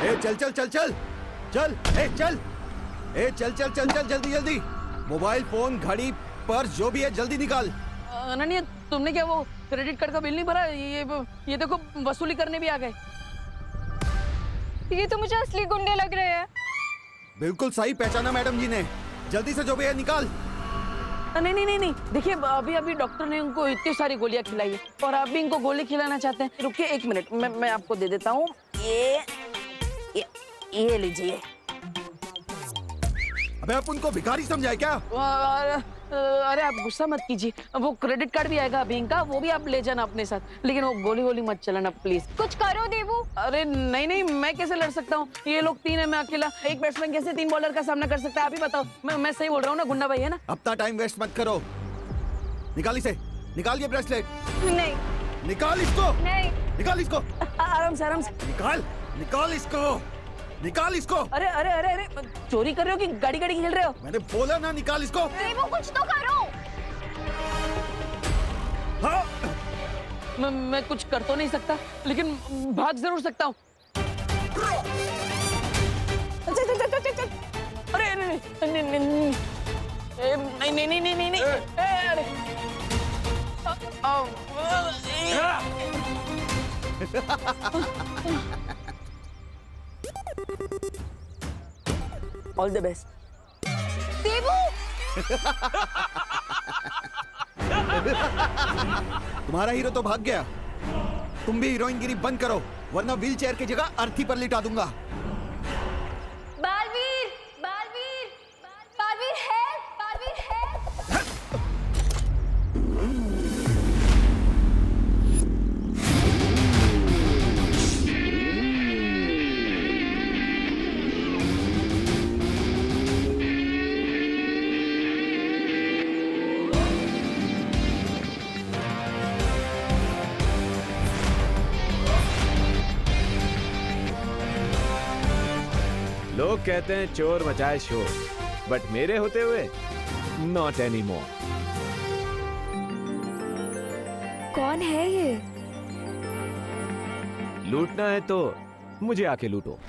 ए चल चल चल चल चल, ए चल, ए चल चल चल चल, जल्दी जल्दी। मोबाइल फोन, घड़ी, पर्स, जो भी है जल्दी निकाल। अनन्या, तुमने क्या वो क्रेडिट कार्ड का बिल नहीं भरा? ये देखो वसूली करने भी आ गए। ये तो मुझे असली गुंडे लग रहे हैं। बिल्कुल सही पहचाना मैडम जी ने। जल्दी से जो भी है निकाल। नहीं नहीं नहीं नहीं, देखिए अभी डॉक्टर ने उनको इतनी सारी गोलियां खिलाई है और आप भी इनको गोली खिलाना चाहते हैं। रुकिए 1 मिनट, मैं आपको दे देता हूँ। ये लीजिए। अबे आप उनको भिखारी समझाए क्या? अरे आप गुस्सा मत कीजिए, वो क्रेडिट कार्ड भी आएगा अभी इनका, वो भी आप ले जाना अपने साथ, लेकिन वो गोली वोली मत चलाना प्लीज। कुछ करो देवू। अरे नहीं नहीं, मैं कैसे लड़ सकता हूँ? ये लोग 3 है, मैं अकेला। एक बैट्समैन कैसे 3 बॉलर का सामना कर सकता है? आप ही बताओ। मैं सही बोल रहा हूँ ना गुंडा भाई, है ना? अपना टाइम वेस्ट मत करो। निकाल इसे, निकाल ये ब्रेसलेट। नहीं निकाल इसको, नहीं। निकाल इसको। आराम से आराम से। निकाल, निकाल इसको, निकाल इसको। अरे अरे अरे अरे, चोरी कर रहे हो कि गाड़ी गाड़ी खेल रहे हो? मैंने बोला ना निकाल इसको। देवू कुछ तो करो। हाँ। मैं कुछ कर तो नहीं सकता, लेकिन भाग जरूर सकता हूँ। अरे नहीं नहीं नहीं नहीं नहीं नहीं नहीं नहीं, अरे ऑल द बेस्ट। देवू तुम्हारा हीरो तो भाग गया। तुम भी हीरोइनगिरी बंद करो, वरना व्हील चेयर की जगह अर्थी पर लिटा दूंगा। बालवीर, बालवीर, बालवीर है, बालवीर है। लोग कहते हैं चोर मचाए शोर, बट मेरे होते हुए नॉट एनी मोर। कौन है ये? लूटना है तो मुझे आके लूटो।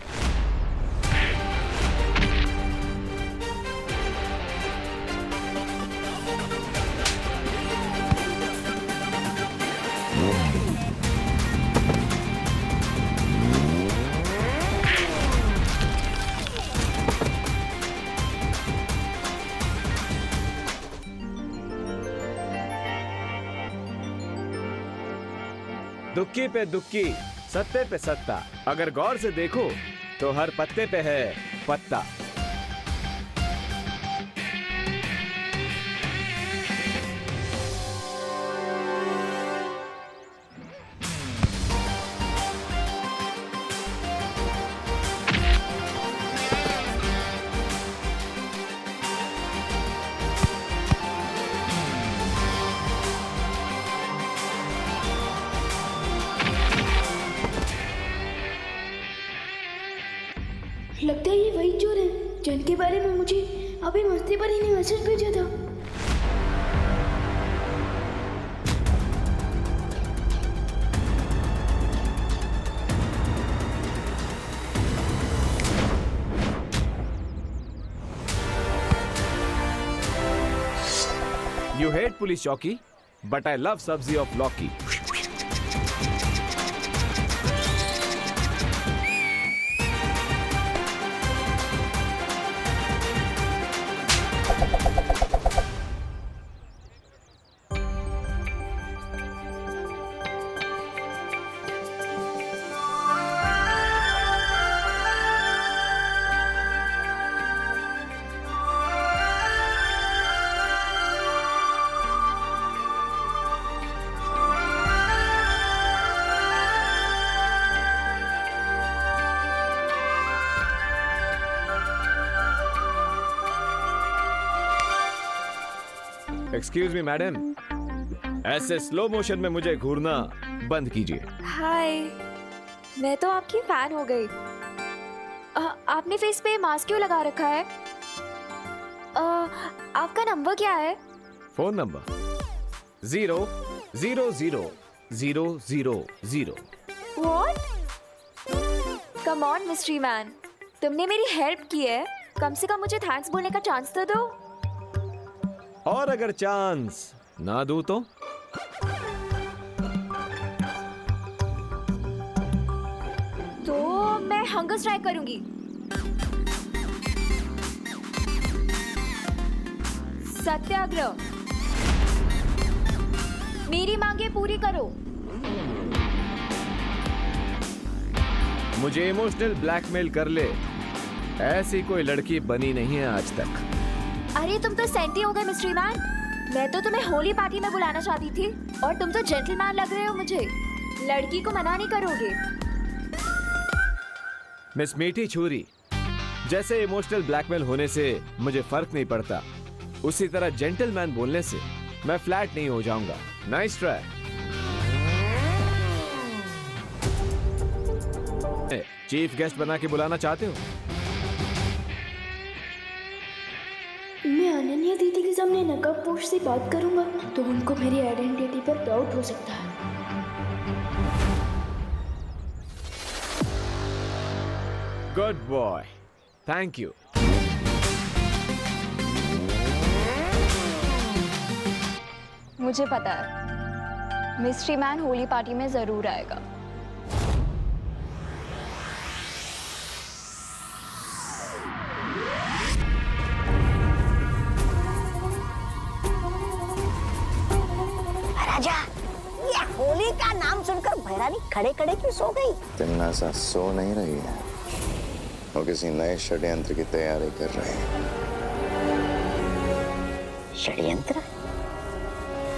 दुक्की पे दुक्की, सत्ते पे सत्ता। अगर गौर से देखो तो हर पत्ते पे है पत्ता। लगता है ये वही चोर है जिनके बारे में मुझे अभी मस्ती पर ही ने मैसेज भेजा था। You hate police चौकी, but I love सब्जी of लौकी। एक्सक्यूज मी मैडम, ऐसे स्लो मोशन में मुझे घूरना बंद कीजिए। हाय, मैं तो आपकी फैन हो गई। आपने फेस पे मास्क क्यों लगा रखा है? आपका नंबर क्या है? Phone number 0000000। What? Come on mystery man, तुमने मेरी हेल्प की है, कम से कम मुझे थैंक्स बोलने का चांस तो दो। और अगर चांस ना दूं तो मैं हंगर स्ट्राइक करूंगी। सत्याग्रह। मेरी मांगे पूरी करो। मुझे इमोशनल ब्लैकमेल कर ले, ऐसी कोई लड़की बनी नहीं है आज तक। अरे तुम तो सेंटी हो गए मिस्ट्री मैन। मैं तो तुम्हें होली पार्टी में बुलाना चाहती थी और तुम तो जेंटलमैन लग रहे हो मुझे। लड़की को मना नहीं करोगे। मिस मीठी छुरी, जैसे इमोशनल ब्लैकमेल होने से मुझे फर्क नहीं पड़ता, उसी तरह जेंटलमैन बोलने से मैं फ्लैट नहीं हो जाऊंगा। Nice try. चीफ गेस्ट बना के बुलाना चाहते हो? मैं अनन्या दीदी के सामने नकाबपोश से बात करूंगा तो उनको मेरी आइडेंटिटी पर डाउट हो सकता है। Good boy, thank you. मुझे पता है मिस्ट्री मैन होली पार्टी में जरूर आएगा। राजा, ये होली का नाम सुनकर भैरानी खड़े खड़े क्यों सो गई? तिन्नासा सो नहीं रही है, वो किसी नए षड्यंत्र की तैयारी कर रही है। षड्यंत्र?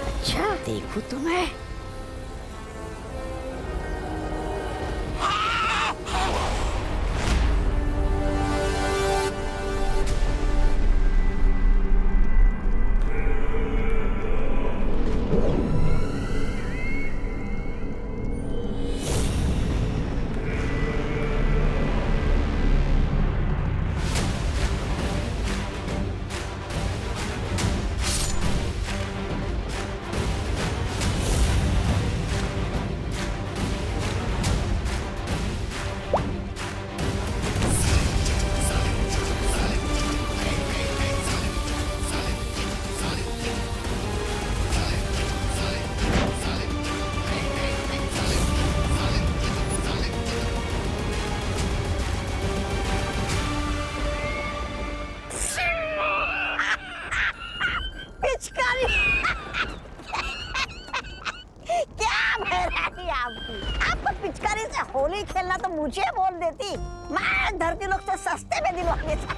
अच्छा, देखूं तो मैं। पिचकारी से होली खेलना तो मुझे बोल देती, मैं धरती लोग से सस्ते में दिलवा देता।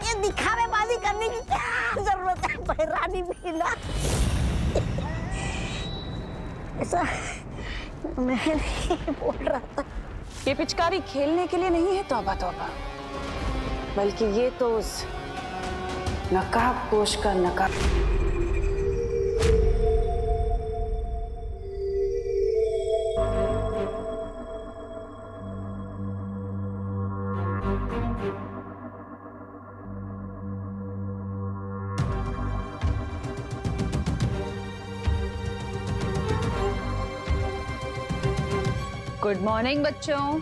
ये दिखावेबाजी करने की क्या जरूरत है भैरानी भीला? ऐसा मैं नहीं बोल रहा था। ये पिचकारी खेलने के लिए नहीं है तौबा तौबा, बल्कि ये तो उस नकाबपोश का नकाब। गुड मॉर्निंग बच्चों।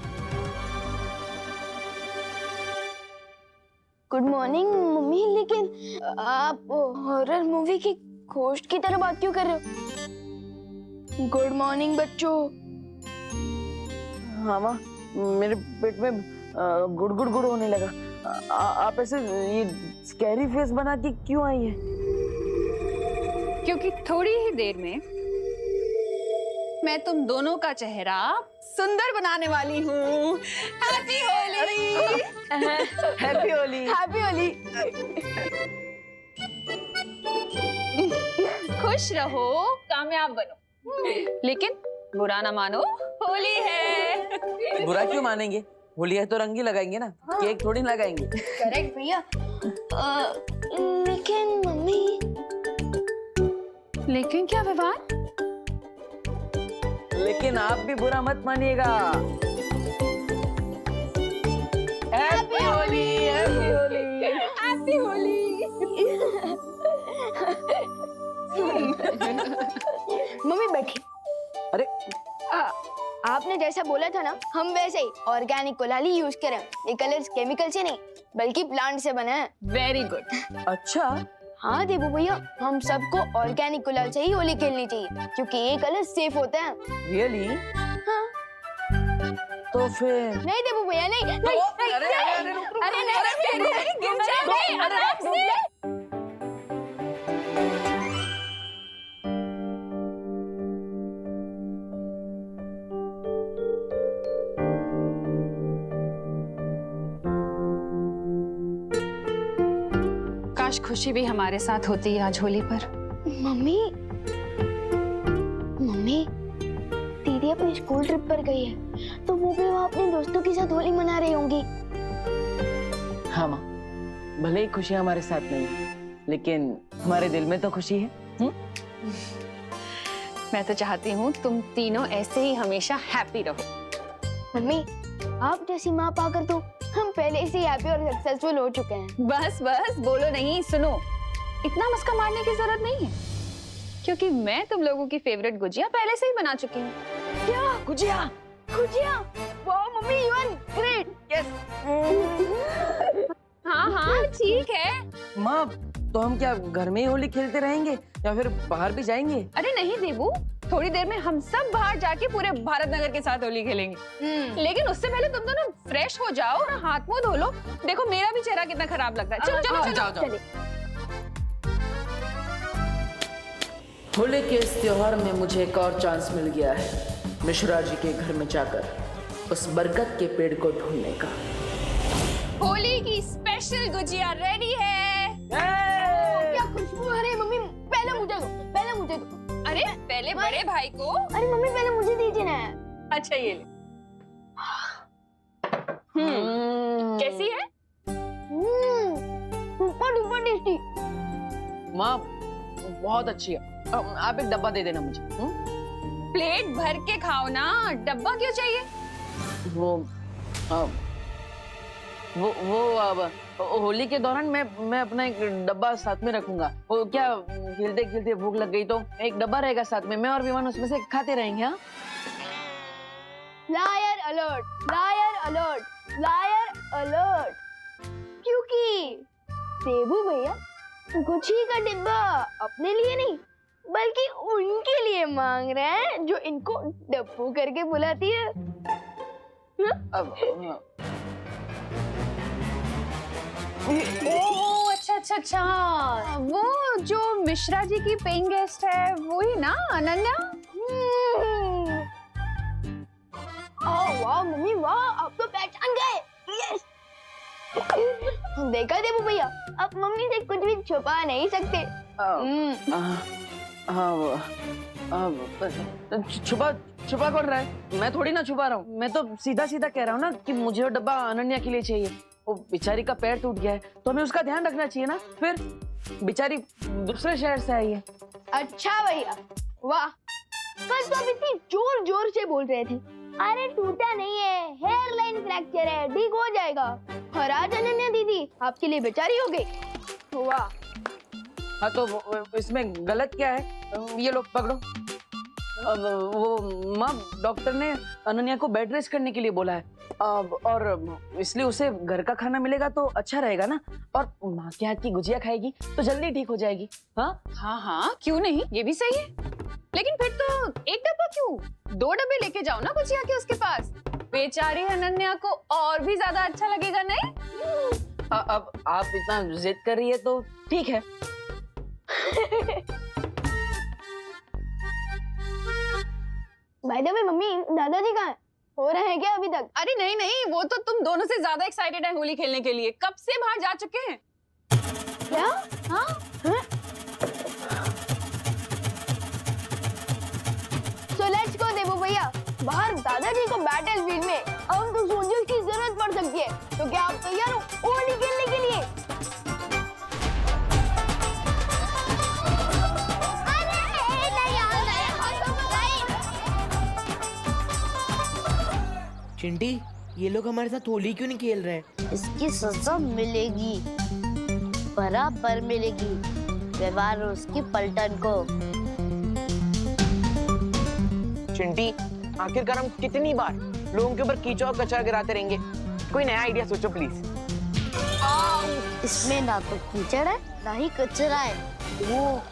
गुड मॉर्निंग मम्मी, लेकिन आप हॉरर मूवी की घोस्ट की तरह बात क्यों कर रहे हो? गुड मॉर्निंग बच्चों। हाँ माँ, मेरे पेट में गुड़ गुड़ गुड़ होने लगा। आप ऐसे ये स्कैरी फेस बना के क्यों आई है? क्योंकि थोड़ी ही देर में मैं तुम दोनों का चेहरा सुंदर बनाने वाली हूँ। Happy Holi. Happy Holi. Happy Holi. खुश रहो, कामयाब बनो, लेकिन बुरा ना मानो, होली है। बुरा क्यों मानेंगे? होली है तो रंग ही लगाएंगे ना, केक थोड़ी लगाएंगे। करेक्ट भैया। लेकिन मम्मी। लेकिन क्या विवान? लेकिन आप भी बुरा मत मानिएगा। Happy Holi, happy Holi, happy Holi. Mummy बैठी। अरे आपने जैसा बोला था ना, हम वैसे ही ऑर्गेनिक गुलाल ही यूज करें। ये कलर्स केमिकल से नहीं बल्कि प्लांट से बना है। Very good. अच्छा, हाँ देबू भैया, हम सबको ऑर्गेनिक गुलाल से ही होली खेलनी चाहिए क्योंकि ये कलर सेफ होते हैं। रियली? हाँ। तो फिर नहीं देबू भैया, नहीं नहीं नहीं, अरे, अरे, रुक, रुक, अरे नहीं, अरे, नहीं, अरे, गिर नहीं, जाएंगे, नहीं, आराम से। काश खुशी भी हमारे साथ होती आज होली पर। मम्मी मम्मी, दीदी अपनी स्कूल ट्रिप पर गई है तो वो भी वहाँ अपने दोस्तों के साथ होली मना रही होंगी। हाँ माँ, भले ही खुशी हमारे साथ नहीं है लेकिन हमारे दिल में तो खुशी है। मैं तो चाहती हूँ तुम तीनों ऐसे ही हमेशा हैप्पी रहो। मम्मी, आप जैसी माँ पाकर तो हम पहले से हैप्पी और सक्सेसफुल हो चुके हैं। बस बस बोलो नहीं, सुनो, इतना मस्का मारने की जरूरत नहीं है क्योंकि मैं तुम लोगों की फेवरेट गुजिया पहले से ही बना चुकी हूँ। क्या? गुजिया? गुजिया? वाह mummy, you are great. Yes. हाँ हाँ ठीक है। माँ, तो हम क्या घर में ही होली खेलते रहेंगे या फिर बाहर भी जाएंगे? अरे नहीं देबू, थोड़ी देर में हम सब बाहर जाके पूरे भारत नगर के साथ होली खेलेंगे। लेकिन उससे पहले तुम दोनों फ्रेश हो जाओ और हाथ मुंह धो लो। देखो मेरा भी चेहरा कितना खराब लगता है। चलो चलो चलो जाओ, जाओ। चलिए। होली के इस त्योहार में मुझे एक और चांस मिल गया है मिश्रा जी के घर में जाकर उस बरगद के पेड़ को ढूंढने का। होली की स्पेशल गुजिया रेडी है। क्या खुशबू! अरे मम्मी, पहले मुझे दो, पहले मुझे दो। अरे पहले बड़े भाई को। अरे मम्मी, पहले मुझे दीजिए ना। अच्छा ये ले। कैसी है? Super duper tasty. माँ, बहुत अच्छी है। आप एक डब्बा दे देना मुझे। प्लेट भर के खाओ ना, डब्बा क्यों चाहिए? वो अब होली के दौरान मैं अपना एक डब्बा साथ में रखूंगा। वो क्या, खेलते खेलते भूख लग गई तो एक डब्बा रहेगा साथ में, मैं और विमान उसमें से खाते रहेंगे। हाँ, liar alert, liar alert, liar alert. क्योंकि देबू भैया गुच्छी का डिब्बा अपने लिए नहीं बल्कि उनके लिए मांग रहे हैं जो इनको डब्बू करके बुलाती है। ओह अच्छा अच्छा, वो जो मिश्रा जी की पेइंग गेस्ट है वो ही ना, अनन्या? वाह मम्मी वाह, आप तो पहचान गए। यस। देखा देबू भैया, आप मम्मी से कुछ भी छुपा नहीं सकते। छुपा छुपा कौन रहा है? मैं थोड़ी ना छुपा रहा हूँ, मैं तो सीधा सीधा कह रहा हूँ ना कि मुझे वो डब्बा अनन्या के लिए चाहिए। वो बेचारी का पैर टूट गया है तो हमें उसका ध्यान रखना चाहिए ना। फिर बेचारी दूसरे शहर से आई है। अच्छा भैया, वाह। कल तो आप इतनी जोर जोर से बोल रहे थे, अरे टूटा नहीं है, हेयर लाइन फ्रैक्चर है, ठीक हो जाएगा। और आज अनन्या दीदी आपके लिए बेचारी हो गई। वाह। हाँ तो इसमें गलत क्या है? ये लो पकड़ो। अब वो माँ, डॉक्टर ने अनन्या को बेड रेस्ट करने के लिए बोला है। और इसलिए उसे घर का खाना मिलेगा तो अच्छा रहेगा ना, और माँ के हाथ की गुजिया खाएगी तो जल्दी ठीक हो जाएगी। हाँ हाँ हाँ क्यों नहीं, ये भी सही है। लेकिन फिर तो एक डब्बा क्यों, 2 डब्बे लेके जाओ ना गुजिया के उसके पास। बेचारी अनन्या को और भी ज्यादा अच्छा लगेगा नहीं? अब आप इतना जिद कर रही है तो ठीक है। बाय द वे मम्मी, दादाजी कहाँ हैं? हो रहे हैं क्या अभी तक? अरे नहीं नहीं, वो तो तुम दोनों से ज्यादा एक्साइटेड है होली खेलने के लिए, कब से बाहर जा चुके हैं। क्या? हाँ So let's go देबू भैया, बाहर दादाजी को बैटल फील्ड में अब तो सोल्जर्स की जरूरत पड़ सकती है, तो क्या आप तैयार हो होली खेलने के लिए? चिंटी, ये लोग हमारे साथ होली क्यों नहीं खेल रहे हैं? इसकी सजा मिलेगी, बराबर मिलेगी। व्यवहार उसकी पलटन को। चिंटी, आखिरकार हम कितनी बार लोगों के ऊपर कीचड़ और कचरा गिराते रहेंगे? कोई नया आइडिया सोचो प्लीज। इसमें ना तो कीचड़ है ना ही कचरा है। वो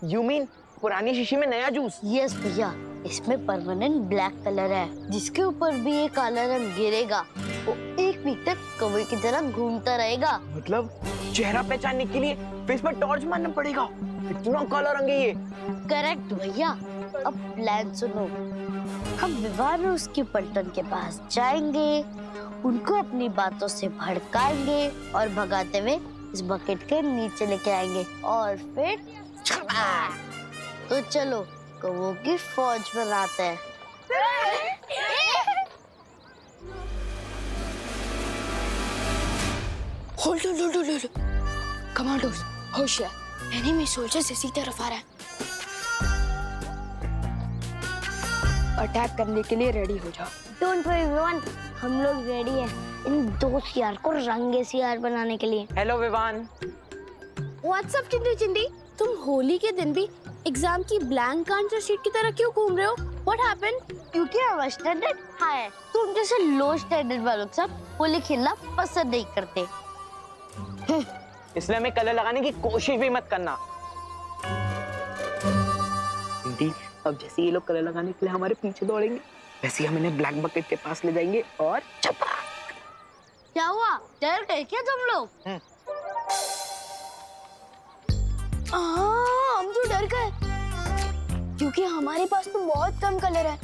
यू मीन पुरानी शीशी में नया जूस? यस भैया, इसमें परमानेंट ब्लैक कलर है, जिसके ऊपर भी ये काला रंग गिरेगा वो 1 वीक तक कौवे की तरह घूमता रहेगा। मतलब चेहरा पहचानने के लिए फेस पर टॉर्च मारना पड़ेगा? इतना काला रंग है ये। करेक्ट भैया। अब प्लान सुनो, हम विवान और उसकी पलटन के पास जाएंगे, उनको अपनी बातों से भड़काएंगे और भगाते हुए इस बकेट के नीचे लेके आएंगे और फिर तो चलो कौवों की फौज बनाते हैं। होल्ड कमांडोज होशियार, एनिमी सोल्जर्स इसी तरफ आ रहा है। अटैक करने के लिए रेडी हो जाओ। डोंट वरी विवान, हम लोग रेडी हैं इन 2 सियार को रंगे सियार बनाने के लिए। हेलो विवान। व्हाट्सअप चिंटी, तुम होली के दिन भी एग्जाम की ब्लैंक आंसर शीट की तरह क्यों घूम रहे हो? What happened? क्योंकि हम स्टैंडर्ड हाई है, तुम जैसे लो स्टैंडर्ड वालों के साथ होली खेलना पसंद नहीं करते। इसलिए हमें कलर लगाने की कोशिश भी मत करना। अब जैसे ये लोग कलर लगाने के लिए हमारे पीछे दौड़ेंगे, वैसे हम इन्हें ब्लैक बकेट के पास ले जाएंगे और चपाक। क्या हुआ, डर गए क्या तुम लोग? हम तो डर गए क्योंकि हमारे पास तो बहुत कम कलर है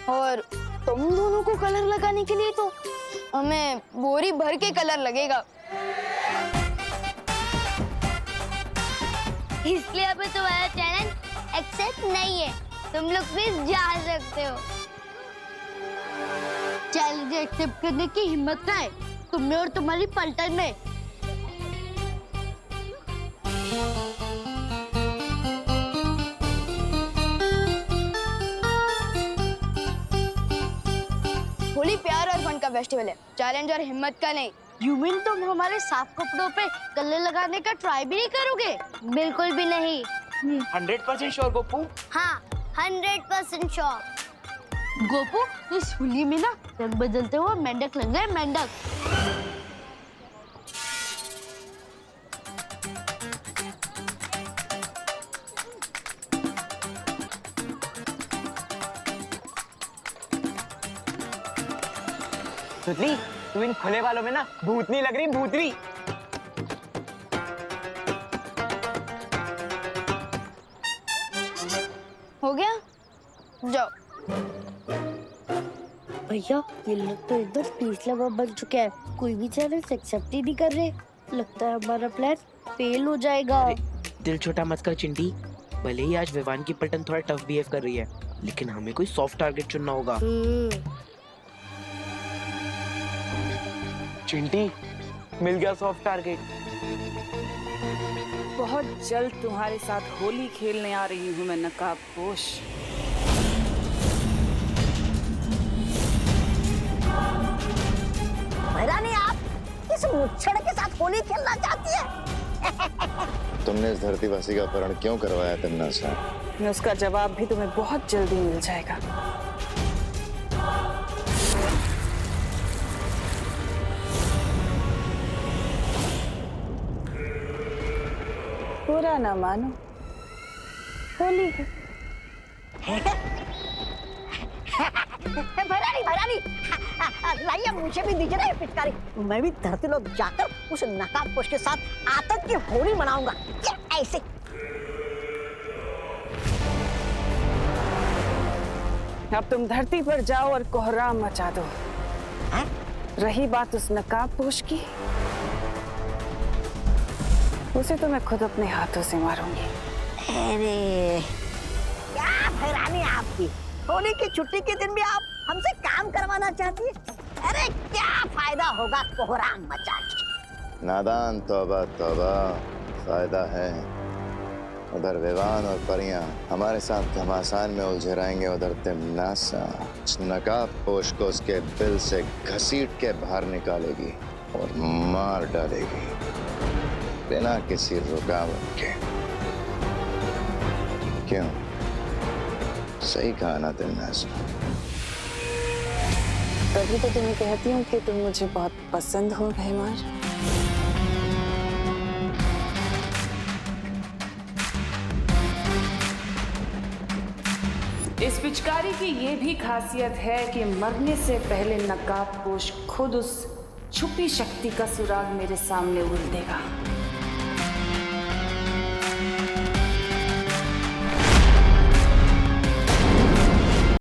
और तुम दोनों को कलर लगाने के लिए तो हमें बोरी भर के कलर लगेगा। इसलिए अभी तुम्हारा चैलेंज एक्सेप्ट नहीं है, तुम लोग भी जा सकते हो। चैलेंज एक्सेप्ट करने की हिम्मत ना है तुम्हें और तुम्हारी पलटन में। होली प्यार और फन का फेस्टिवल है, चैलेंज और हिम्मत का नहीं। यू मीन तुम हमारे साफ कपड़ों पे कलर लगाने का ट्राई भी नहीं करोगे? बिल्कुल भी नहीं। 100% श्योर गोपू? हाँ 100% श्योर। गोपू, इस होली में ना रंग बदलते हुए मेंढक लग रहे, मेंढक। सुतली, तू इन खुले वालों में ना भूतनी लग रही, भूतनी। हो गया, जाओ। भैया ये लोग तो एकदम पीस लवा बन चुके हैं, कोई भी चैलेंज एक्सेप्ट ही नहीं कर रहे। लगता है हमारा प्लान फेल हो जाएगा। दिल छोटा मत कर चिंटी, भले ही आज विवान की पलटन थोड़ा टफ बिहेव कर रही है, लेकिन हमें कोई सॉफ्ट टारगेट चुनना होगा। चिंटी, मिल गया सॉफ्ट टारगेट। बहुत जल्द तुम्हारे साथ होली खेलने आ रही हूँ मैं, नकाबपोश। भैरानी, आप इस मुच्छड़ के साथ होली खेलना चाहती है? तुमने इस धरतीवासी का अपहरण क्यों करवाया तन्ना सा? उसका जवाब भी तुम्हें बहुत जल्दी मिल जाएगा। पूरा ना मानो, होली है। भैरानी, लाइए मुझे भी दीजिए ना ये पिचकारी। मैं भी धरती लोग जाकर उस नकाबपोश के साथ आतंक की होली मनाऊंगा। ये ऐसे। अब तुम धरती पर जाओ और कोहराम मचा दो। रही बात उस नकाबपोश की, उसे तो मैं खुद अपने हाथों से मारूंगी। अरे क्या भैरानी आपकी, होली की छुट्टी के दिन भी आप हमसे काम करवाना चाहती है? अरे क्या फायदा होगा कोहराम मचा के? नादान, तौबा तौबा, फायदा है। उधर विवान और परियां हमारे साथ घमासान में उलझे रहेंगे, उधर तिमनासा नकाबपोश को उसके दिल से घसीट के बाहर निकालेगी और मार डालेगी बिना किसी रुकावट के। क्यों, सही कहा ना तिमनासा? तभी तो तुम्हें कहती हूँ कि तुम मुझे बहुत पसंद हो भैमार। इस पिचकारी की ये भी खासियत है कि मरने से पहले नकाबपोश खुद उस छुपी शक्ति का सुराग मेरे सामने उड़ देगा।